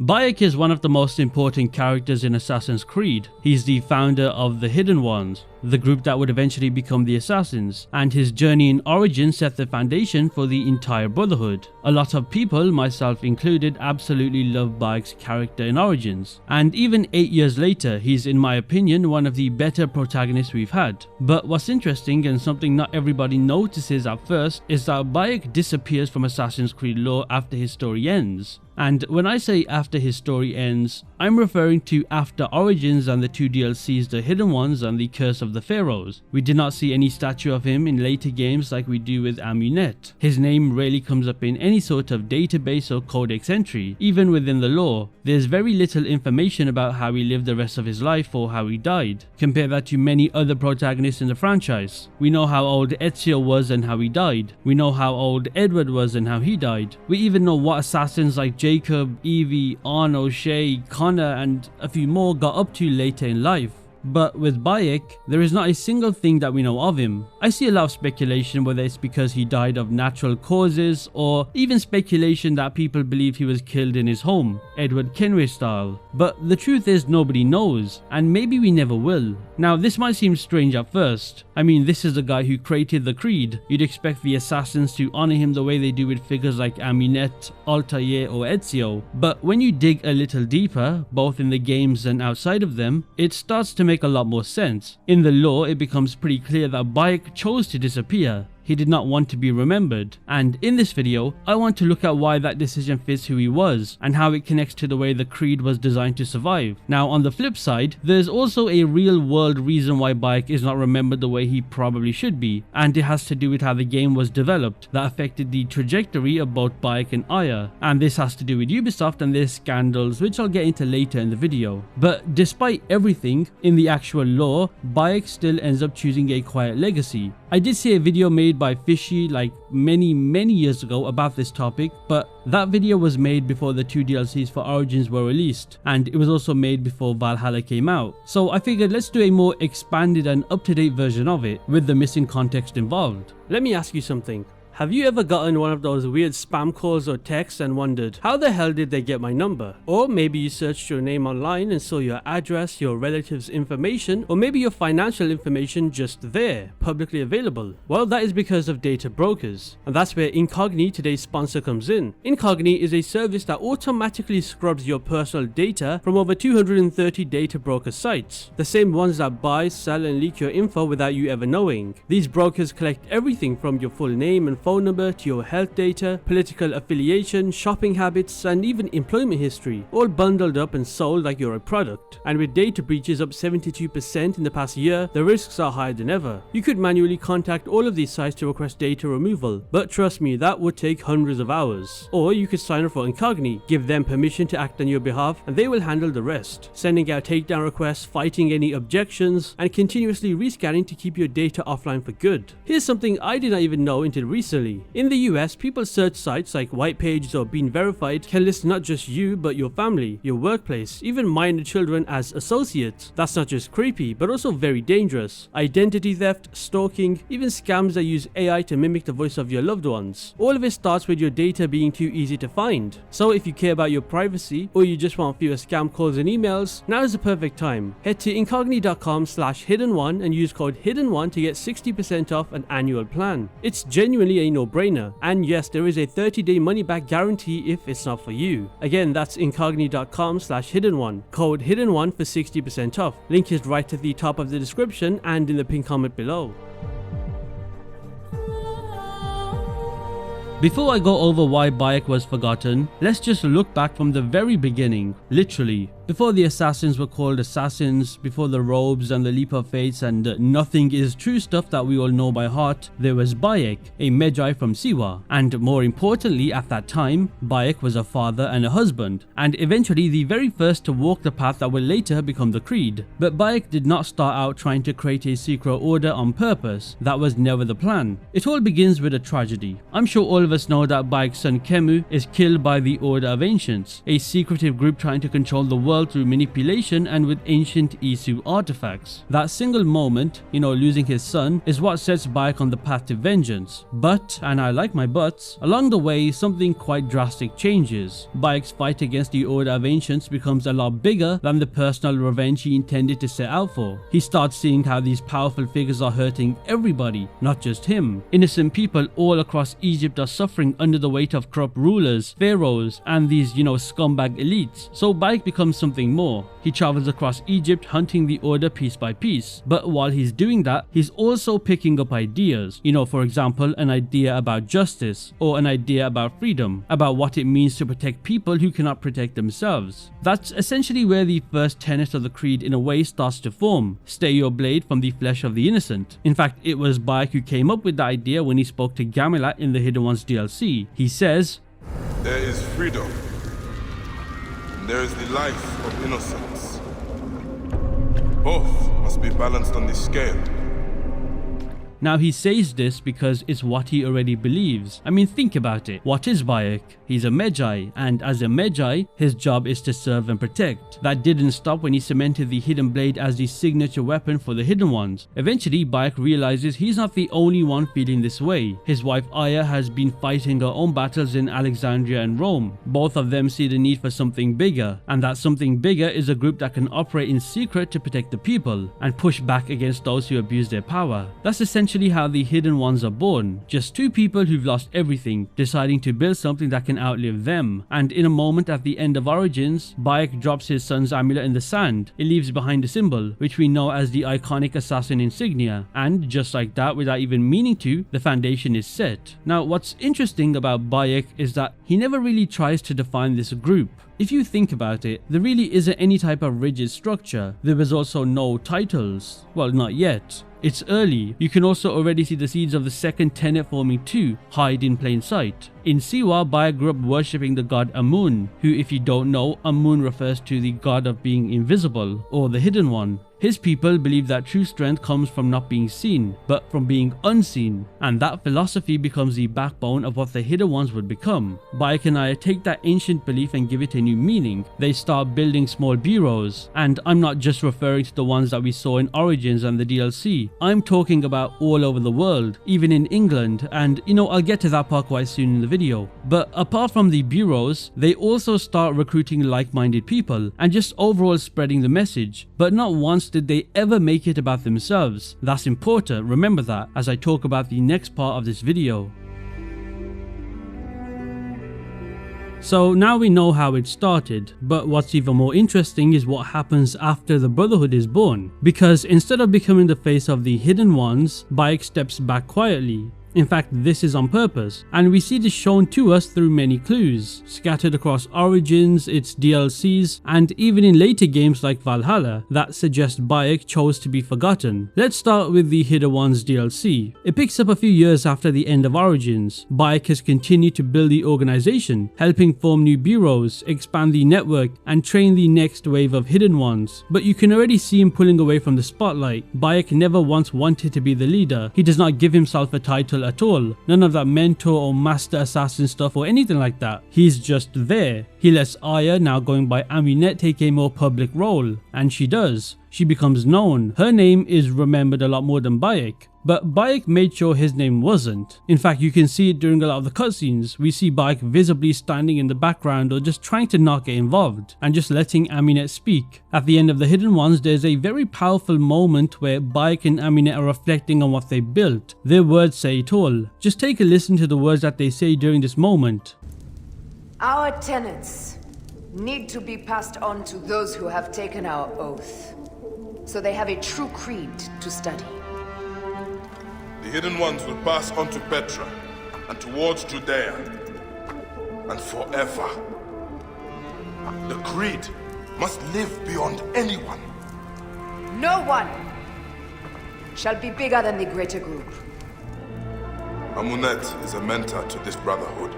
Bayek is one of the most important characters in Assassin's Creed. He's the founder of the Hidden Ones, the group that would eventually become the Assassins, and his journey in origin set the foundation for the entire Brotherhood. A lot of people, myself included, absolutely love Bayek's character in Origins, and even 8 years later, he's in my opinion one of the better protagonists we've had. But what's interesting, and something not everybody notices at first, is that Bayek disappears from Assassin's Creed lore after his story ends. And when I say after his story ends, I'm referring to after Origins and the 2 DLCs, The Hidden Ones and The Curse of the Pharaohs. We did not see any statue of him in later games like we do with Amunet. His name rarely comes up in any sort of database or codex entry, even within the lore. There's very little information about how he lived the rest of his life or how he died. Compare that to many other protagonists in the franchise. We know how old Ezio was and how he died. We know how old Edward was and how he died. We even know what assassins like Jacob, Evie, Arno, Shay, Connor and a few more got up to later in life. But with Bayek, there is not a single thing that we know of him. I see a lot of speculation whether it's because he died of natural causes, or even speculation that people believe he was killed in his home, Edward Kenway style. But the truth is nobody knows, and maybe we never will. Now this might seem strange at first. I mean, this is the guy who created the Creed. You'd expect the assassins to honor him the way they do with figures like Amunet, Altair or Ezio. But when you dig a little deeper, both in the games and outside of them, it starts to make a lot more sense. In the lore, it becomes pretty clear that Bayek chose to disappear. He did not want to be remembered, and in this video I want to look at why that decision fits who he was and how it connects to the way the Creed was designed to survive. Now on the flip side, there's also a real world reason why Bayek is not remembered the way he probably should be, and it has to do with how the game was developed that affected the trajectory of both Bayek and Aya, and this has to do with Ubisoft and their scandals, which I'll get into later in the video. But despite everything in the actual lore, Bayek still ends up choosing a quiet legacy. I did see a video made by Fishy like many years ago about this topic, but that video was made before the 2 DLCs for Origins were released, and it was also made before Valhalla came out. So I figured let's do a more expanded and up-to-date version of it with the missing context involved. Let me ask you something. Have you ever gotten one of those weird spam calls or texts and wondered, how the hell did they get my number? Or maybe you searched your name online and saw your address, your relatives' information, or maybe your financial information just there, publicly available. Well, that is because of data brokers. And that's where Incogni, today's sponsor, comes in. Incogni is a service that automatically scrubs your personal data from over 230 data broker sites. The same ones that buy, sell and leak your info without you ever knowing. These brokers collect everything from your full name and phone number to your health data, political affiliation, shopping habits, and even employment history, all bundled up and sold like you're a product. And with data breaches up 72% in the past year, the risks are higher than ever. You could manually contact all of these sites to request data removal, but trust me, that would take hundreds of hours. Or you could sign up for Incogni, give them permission to act on your behalf, and they will handle the rest, sending out takedown requests, fighting any objections, and continuously rescanning to keep your data offline for good. Here's something I did not even know until recently. In the US, people search sites like White Pages or Being Verified can list not just you, but your family, your workplace, even minor children as associates. That's not just creepy, but also very dangerous. Identity theft, stalking, even scams that use AI to mimic the voice of your loved ones. All of it starts with your data being too easy to find. So if you care about your privacy, or you just want fewer scam calls and emails, now is the perfect time. Head to incogni.com/hidden1 and use code hidden1 to get 60% off an annual plan. It's genuinely a no-brainer, and yes, there is a 30-day money-back guarantee if it's not for you. Again, that's incogni.com/hidden1, code hidden1 for 60% off. Link is right at the top of the description and in the pinned comment below. Before I go over why Bayek was forgotten, let's just look back from the very beginning, literally. Before the assassins were called assassins, before the robes and the leap of fates and nothing is true stuff that we all know by heart, there was Bayek, a Magi from Siwa. And more importantly, at that time, Bayek was a father and a husband, and eventually the very first to walk the path that will later become the Creed. But Bayek did not start out trying to create a secret order on purpose. That was never the plan. It all begins with a tragedy. I'm sure all of us know that Bayek's son Kemu is killed by the Order of Ancients, a secretive group trying to control the world world through manipulation and with ancient ezio artifacts. That single moment, losing his son, is what sets Bayek on the path to vengeance. But, and I like my buts, along the way something quite drastic changes. Bayek's fight against the Order of Ancients becomes a lot bigger than the personal revenge he intended to set out for. He starts seeing how these powerful figures are hurting everybody, not just him. Innocent people all across Egypt are suffering under the weight of corrupt rulers, pharaohs, and these, scumbag elites. So Bayek becomes something more. He travels across Egypt hunting the Order piece by piece. But while he's doing that, he's also picking up ideas. For example, an idea about justice, or an idea about freedom, about what it means to protect people who cannot protect themselves. That's essentially where the first tenet of the creed in a way starts to form. Stay your blade from the flesh of the innocent. In fact, it was Bayek who came up with the idea when he spoke to Gamilat in the Hidden Ones DLC. He says, "There is freedom. There is the life of innocence. Both must be balanced on the scale." Now he says this because it's what he already believes. I mean, think about it. What is Bayek? He's a Magi, and as a Magi, his job is to serve and protect. That didn't stop when he cemented the Hidden Blade as the signature weapon for the Hidden Ones. Eventually, Bayek realizes he's not the only one feeling this way. His wife Aya has been fighting her own battles in Alexandria and Rome. Both of them see the need for something bigger, and that something bigger is a group that can operate in secret to protect the people and push back against those who abuse their power. That's essentially how the Hidden Ones are born. Just two people who've lost everything, deciding to build something that can outlive them. And in a moment at the end of Origins, Bayek drops his son's amulet in the sand. It leaves behind a symbol, which we know as the iconic assassin insignia. And just like that, without even meaning to, the foundation is set. Now, what's interesting about Bayek is that he never really tries to define this group. If you think about it, there really isn't any type of rigid structure. There was also no titles. Well, not yet. It's early. You can also already see the seeds of the second tenet forming too, hide in plain sight. In Siwa, Bayek grew up worshipping the god Amun, who, if you don't know, Amun refers to the god of being invisible, or the hidden one. His people believe that true strength comes from not being seen, but from being unseen, and that philosophy becomes the backbone of what the Hidden Ones would become. Bayek and Aya take that ancient belief and give it a new meaning. They start building small bureaus, and I'm not just referring to the ones that we saw in Origins and the DLC. I'm talking about all over the world, even in England, and I'll get to that part quite soon in the video. But apart from the bureaus, they also start recruiting like-minded people and just overall spreading the message, but not once did they ever make it about themselves. That's important, remember that, as I talk about the next part of this video. So now we know how it started, but what's even more interesting is what happens after the Brotherhood is born. Because instead of becoming the face of the Hidden Ones, Bayek steps back quietly. In fact, this is on purpose, and we see this shown to us through many clues, scattered across Origins, its DLCs, and even in later games like Valhalla, that suggest Bayek chose to be forgotten. Let's start with the Hidden Ones DLC. It picks up a few years after the end of Origins. Bayek has continued to build the organization, helping form new bureaus, expand the network, and train the next wave of Hidden Ones. But you can already see him pulling away from the spotlight. Bayek never once wanted to be the leader. He does not give himself a title at all. None of that mentor or master assassin stuff or anything like that. He's just there. He lets Aya, now going by Amunet, take a more public role, and she does. She becomes known. Her name is remembered a lot more than Bayek. But Bayek made sure his name wasn't. In fact, you can see it during a lot of the cutscenes. We see Bayek visibly standing in the background or just trying to not get involved and just letting Amunet speak. At the end of the Hidden Ones, there's a very powerful moment where Bayek and Amunet are reflecting on what they built. Their words say it all. Just take a listen to the words that they say during this moment. Our tenets need to be passed on to those who have taken our oath, so they have a true creed to study. The Hidden Ones will pass on to Petra and towards Judea, and forever. The creed must live beyond anyone. No one shall be bigger than the greater group. Amunet is a mentor to this Brotherhood.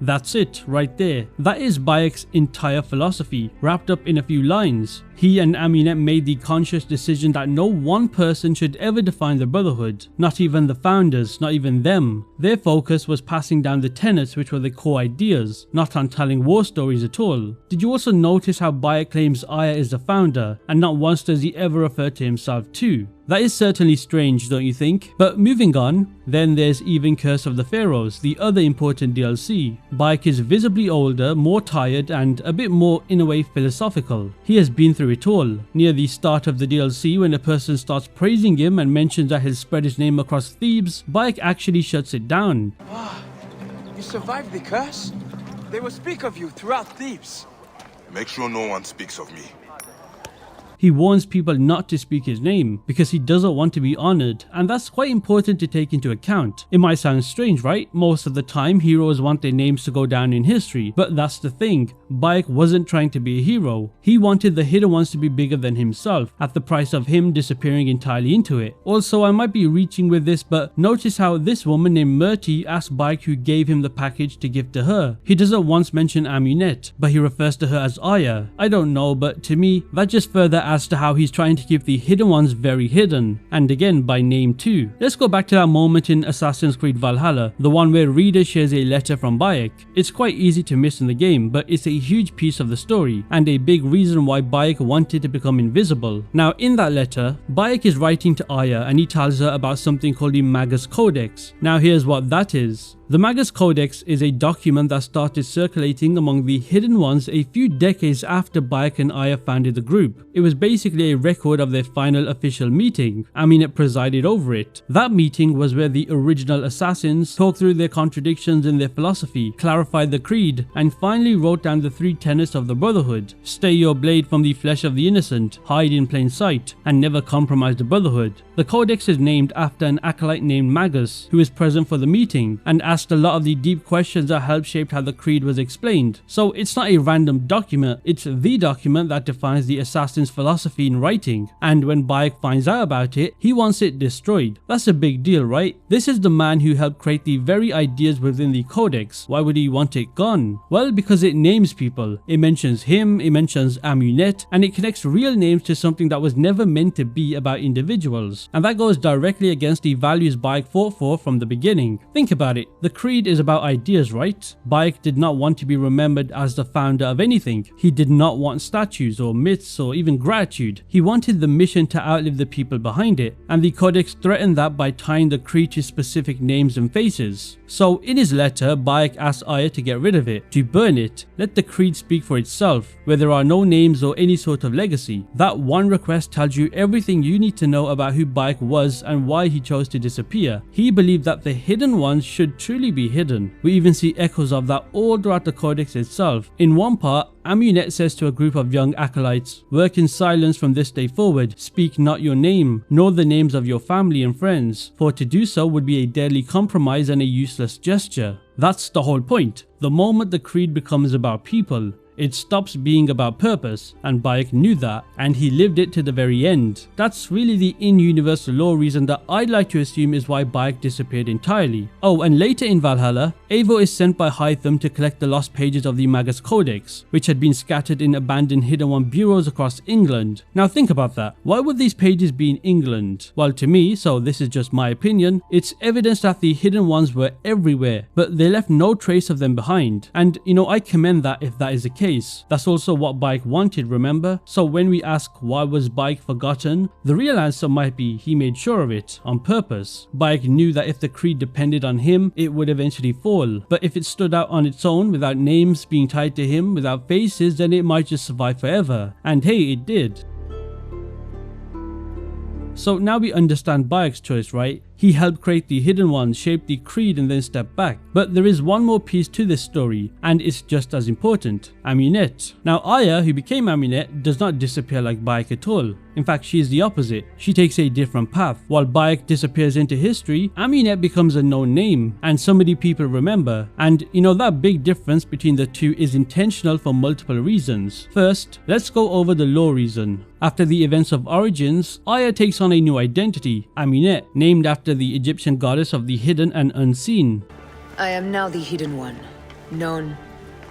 That's it, right there. That is Bayek's entire philosophy, wrapped up in a few lines. He and Amunet made the conscious decision that no one person should ever define the Brotherhood, not even the founders, not even them. Their focus was passing down the tenets which were the core ideas, not on telling war stories at all. Did you also notice how Bayek claims Aya is the founder, and not once does he ever refer to himself too? That is certainly strange, don't you think? But moving on, then there's even Curse of the Pharaohs, the other important DLC. Bayek is visibly older, more tired, and a bit more, in a way, philosophical. He has been through it all. Near the start of the DLC, when a person starts praising him and mentions that he'll spread his name across Thebes, Bayek actually shuts it down. Ah, you survived the curse? They will speak of you throughout Thebes. Make sure no one speaks of me. He warns people not to speak his name because he doesn't want to be honored, and that's quite important to take into account. It might sound strange, right? Most of the time heroes want their names to go down in history, but that's the thing. Bayek wasn't trying to be a hero. He wanted the hidden ones to be bigger than himself, at the price of him disappearing entirely into it. Also, I might be reaching with this, but notice how this woman named Murti asked Bayek who gave him the package to give to her. He doesn't once mention Amunet, but he refers to her as Aya. I don't know, but to me, that just further as to how he's trying to keep the hidden ones very hidden, and again by name too. Let's go back to that moment in Assassin's Creed Valhalla, the one where Reader shares a letter from Bayek. It's quite easy to miss in the game, but it's a huge piece of the story, and a big reason why Bayek wanted to become invisible. Now in that letter, Bayek is writing to Aya and he tells her about something called the Magus Codex. Now here's what that is. The Magus Codex is a document that started circulating among the Hidden Ones a few decades after Bayek and Aya founded the group. It was basically a record of their final official meeting. Amunet presided over it. That meeting was where the original assassins talked through their contradictions in their philosophy, clarified the creed, and finally wrote down the 3 tenets of the Brotherhood. Stay your blade from the flesh of the innocent, hide in plain sight, and never compromise the Brotherhood. The Codex is named after an acolyte named Magus, who was present for the meeting, and asked a lot of the deep questions that helped shape how the creed was explained. So it's not a random document, it's the document that defines the assassin's philosophy in writing, and when Bayek finds out about it, he wants it destroyed. That's a big deal, right? This is the man who helped create the very ideas within the Codex. Why would he want it gone? Well, because it names people. It mentions him, it mentions Amunet, and it connects real names to something that was never meant to be about individuals. And that goes directly against the values Bayek fought for from the beginning. Think about it. The creed is about ideas, right? Bayek did not want to be remembered as the founder of anything. He did not want statues or myths or even gratitude. He wanted the mission to outlive the people behind it, and the Codex threatened that by tying the creed to specific names and faces. So in his letter, Bayek asked Aya to get rid of it, to burn it, let the creed speak for itself, where there are no names or any sort of legacy. That one request tells you everything you need to know about who Bayek was and why he chose to disappear. He believed that the hidden ones should truly be hidden. We even see echoes of that all throughout the Codex itself. In one part, Amunet says to a group of young acolytes, "Work in silence from this day forward, speak not your name, nor the names of your family and friends, for to do so would be a deadly compromise and a useless gesture." That's the whole point. The moment the creed becomes about people, it stops being about purpose, and Bayek knew that, and he lived it to the very end. That's really the in-universal law reason that I'd like to assume is why Bayek disappeared entirely. Oh, and later in Valhalla, Eivor is sent by Hytham to collect the lost pages of the Magus Codex, which had been scattered in abandoned Hidden One bureaus across England. Now think about that. Why would these pages be in England? Well, to me, so this is just my opinion, it's evidence that the Hidden Ones were everywhere, but they left no trace of them behind. And I commend that if that is the case. That's also what Bayek wanted, remember? So when we ask why was Bayek forgotten, the real answer might be he made sure of it on purpose. Bayek knew that if the creed depended on him, it would eventually fall. But if it stood out on its own without names being tied to him, without faces, then it might just survive forever. And hey, it did. So now we understand Bayek's choice, right? He helped create the Hidden Ones, shape the creed, and then step back. But there is one more piece to this story, and it's just as important: Amunet. Now Aya, who became Amunet, does not disappear like Bayek at all. In fact, she is the opposite. She takes a different path. While Bayek disappears into history, Amunet becomes a known name, and so many people remember. And that big difference between the two is intentional for multiple reasons. First, let's go over the lore reason. After the events of Origins, Aya takes on a new identity, Amunet, named after the Egyptian goddess of the hidden and unseen. I am now the Hidden One. known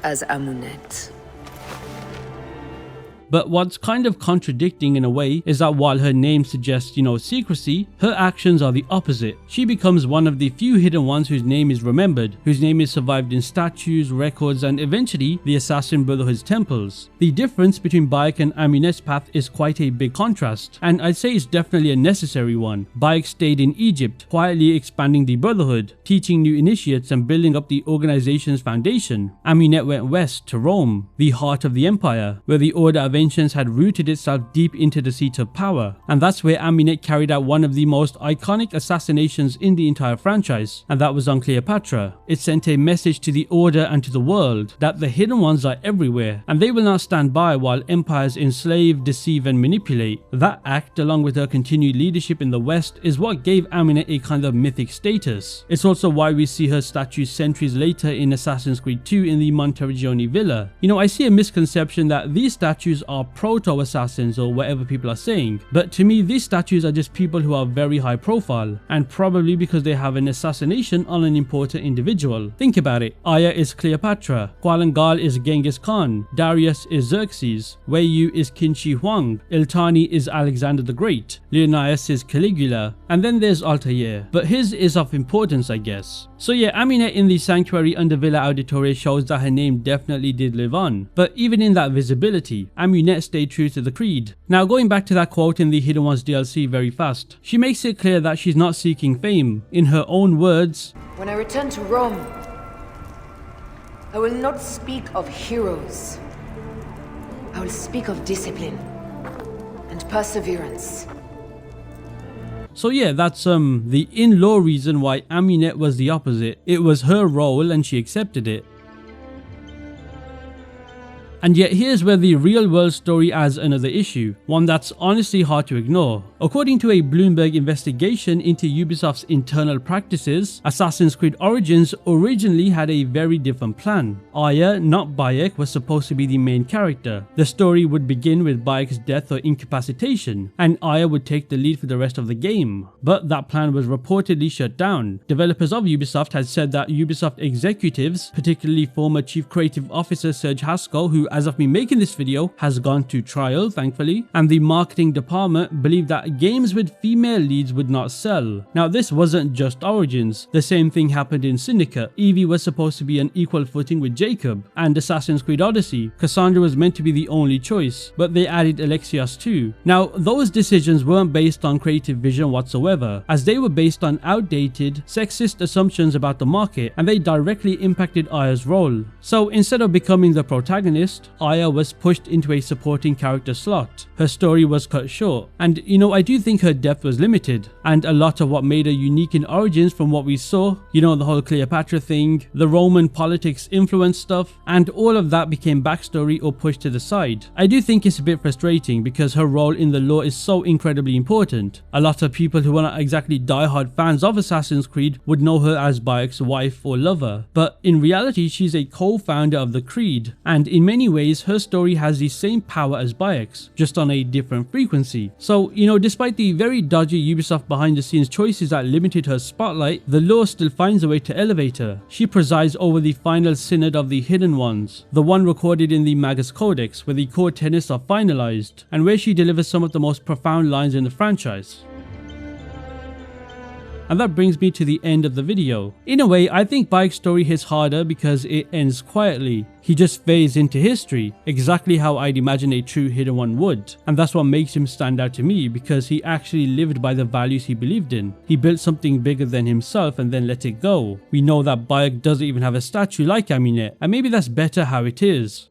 as Amunet. But what's kind of contradicting in a way is that while her name suggests, secrecy, her actions are the opposite. She becomes one of the few hidden ones whose name is remembered, whose name is survived in statues, records, and eventually the Assassin Brotherhood's temples. The difference between Bayek and Amunet's path is quite a big contrast, and I'd say it's definitely a necessary one. Bayek stayed in Egypt, quietly expanding the Brotherhood, teaching new initiates and building up the organization's foundation. Amunet went west to Rome, the heart of the empire, where the Order of Ancients had rooted itself deep into the seat of power, and that's where Amunet carried out one of the most iconic assassinations in the entire franchise, and that was on Cleopatra. It sent a message to the Order and to the world that the Hidden Ones are everywhere, and they will not stand by while empires enslave, deceive, and manipulate. That act, along with her continued leadership in the West, is what gave Amunet a kind of mythic status. It's also why we see her statue centuries later in Assassin's Creed 2 in the Monteriggioni Villa. I see a misconception that these statues are proto-assassins or whatever people are saying, but to me these statues are just people who are very high profile, and probably because they have an assassination on an important individual. Think about it. Aya is Cleopatra, Kualangal is Genghis Khan, Darius is Xerxes, Wei Yu is Qin Shi Huang, Iltani is Alexander the Great, Leonidas is Caligula, and then there's Altair, but his is of importance, I guess. So yeah, Amunet in the sanctuary under Villa Auditoria shows that her name definitely did live on, but even in that visibility, Amunet stayed true to the creed. Now going back to that quote in the Hidden Ones DLC very fast, she makes it clear that she's not seeking fame. In her own words, "When I return to Rome, I will not speak of heroes. I will speak of discipline and perseverance." So yeah, that's the in-law reason why Amunet was the opposite. It was her role and she accepted it. And yet here's where the real world story adds another issue, one that's honestly hard to ignore. According to a Bloomberg investigation into Ubisoft's internal practices, Assassin's Creed Origins originally had a very different plan. Aya, not Bayek, was supposed to be the main character. The story would begin with Bayek's death or incapacitation, and Aya would take the lead for the rest of the game. But that plan was reportedly shut down. Developers of Ubisoft had said that Ubisoft executives, particularly former Chief Creative Officer Serge Haskell, who as of me making this video has gone to trial thankfully, and the marketing department believed that games with female leads would not sell. Now this wasn't just Origins, the same thing happened in Syndicate. Evie was supposed to be on equal footing with Jacob, and Assassin's Creed Odyssey, Cassandra was meant to be the only choice, but they added Alexios too. Now those decisions weren't based on creative vision whatsoever, as they were based on outdated, sexist assumptions about the market, and they directly impacted Aya's role. So instead of becoming the protagonist, Aya was pushed into a supporting character slot. Her story was cut short, and I do think her depth was limited, and a lot of what made her unique in Origins from what we saw, the whole Cleopatra thing, the Roman politics influence stuff, and all of that became backstory or pushed to the side. I do think it's a bit frustrating because her role in the lore is so incredibly important. A lot of people who are not exactly diehard fans of Assassin's Creed would know her as Bayek's wife or lover, but in reality she's a co-founder of the Creed, and in many ways her story has the same power as Bayek's, just on a different frequency. So despite the very dodgy Ubisoft behind the scenes choices that limited her spotlight, the lore still finds a way to elevate her. She presides over the final synod of the Hidden Ones, the one recorded in the Magus Codex, where the core tenets are finalized, and where she delivers some of the most profound lines in the franchise. And that brings me to the end of the video. In a way, I think Bayek's story hits harder because it ends quietly. He just fades into history, exactly how I'd imagine a true Hidden One would. And that's what makes him stand out to me, because he actually lived by the values he believed in. He built something bigger than himself and then let it go. We know that Bayek doesn't even have a statue like Amunet, and maybe that's better how it is.